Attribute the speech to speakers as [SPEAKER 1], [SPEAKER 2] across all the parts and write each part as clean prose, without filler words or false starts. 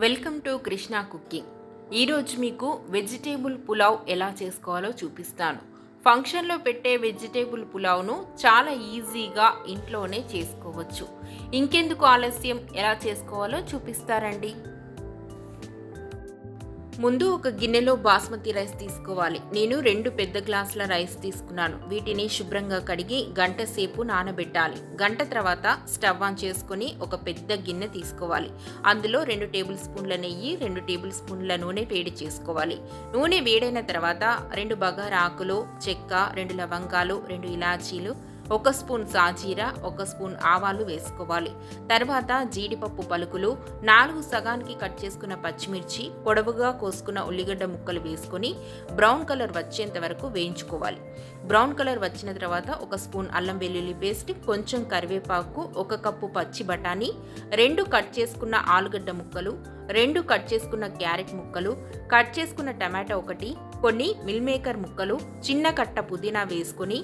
[SPEAKER 1] Welcome to Krishna cooking. ఈరోజు మీకు vegetable pulao ఎలా చేసుకోవాలో చూపిస్తాను. ఫంక్షన్లో పెట్టే వెజిటేబుల్ పులావ్ను చాలా ఈజీగా ఇంట్లోనే చేసుకోవచ్చు. ఇంకెందుకు ఆలస్యం, ఎలా చేసుకోవాలో చూపిస్తారండి. ముందు ఒక గిన్నెలో బాస్మతి రైస్ తీసుకోవాలి. నేను 2 పెద్ద గ్లాసుల రైస్ తీసుకున్నాను. వీటిని శుభ్రంగా కడిగి గంట సేపు నానబెట్టాలి. గంట తర్వాత స్టవ్ ఆన్ చేసుకొని ఒక పెద్ద గిన్నె తీసుకోవాలి. అందులో 2 టేబుల్ స్పూన్ల నెయ్యి, 2 టేబుల్ స్పూన్ల నూనె వేడి చేసుకోవాలి. నూనె వేడైన తర్వాత 2 బగారా ఆకులు, చెక్క, 2 లవంగాలు, 2 ఇలాచీలు, 1 స్పూన్ సాజీరా, 1 స్పూన్ ఆవాలు వేసుకోవాలి. తర్వాత జీడిపప్పు పలుకులు, 4 సగానికి కట్ చేసుకున్న పచ్చిమిర్చి, పొడవుగా కోసుకున్న ఉల్లిగడ్డ ముక్కలు వేసుకొని బ్రౌన్ కలర్ వచ్చేంత వరకు వేయించుకోవాలి. బ్రౌన్ కలర్ వచ్చిన తర్వాత 1 స్పూన్ అల్లం వెల్లుల్లి పేస్ట్, కొంచెం కరివేపాకు, 1 కప్పు పచ్చి బఠానీ, 2 కట్ చేసుకున్న ఆలుగడ్డ ముక్కలు, 2 కట్ చేసుకున్న క్యారెట్ ముక్కలు, కట్ చేసుకున్న టమాటా 1, కొన్ని మిల్ మేకర్ ముక్కలు, చిన్న కట్ట పుదీనా వేసుకొని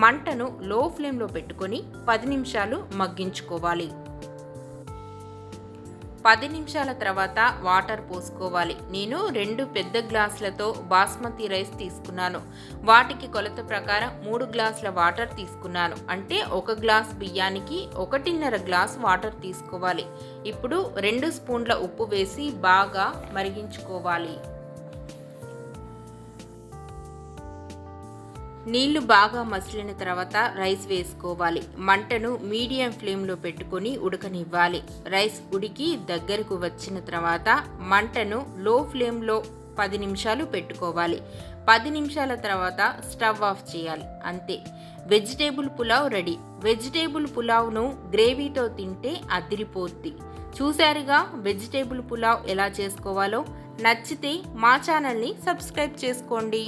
[SPEAKER 1] మంటను లో ఫ్లేమ్లో పెట్టుకొని 10 నిమిషాలు మగ్గించుకోవాలి. 10 నిమిషాల తర్వాత వాటర్ పోసుకోవాలి. నేను 2 పెద్ద గ్లాసులతో బాస్మతి రైస్ తీసుకున్నాను. వాటికి కొలత ప్రకారం 3 గ్లాసుల వాటర్ తీసుకున్నాను. అంటే 1 గ్లాస్ బియ్యానికి 1.5 గ్లాస్ వాటర్ తీసుకోవాలి. ఇప్పుడు 2 స్పూన్ల ఉప్పు వేసి బాగా మరిగించుకోవాలి. నీళ్లు బాగా మసిలిన తర్వాత రైస్ వేసుకోవాలి. మంటను మీడియం ఫ్లేమ్లో పెట్టుకొని ఉడకనివ్వాలి. రైస్ ఉడికి దగ్గరకు వచ్చిన తర్వాత మంటను లో ఫ్లేమ్లో 10 నిమిషాలు పెట్టుకోవాలి. 10 నిమిషాల తర్వాత స్టవ్ ఆఫ్ చేయాలి. అంతే, వెజిటేబుల్ పులావ్ రెడీ. వెజిటేబుల్ పులావ్ను గ్రేవీతో తింటే అదిరిపోద్ది. చూశారుగా వెజిటేబుల్ పులావ్ ఎలా చేసుకోవాలో. నచ్చితే మా ఛానల్ని సబ్స్క్రైబ్ చేసుకోండి.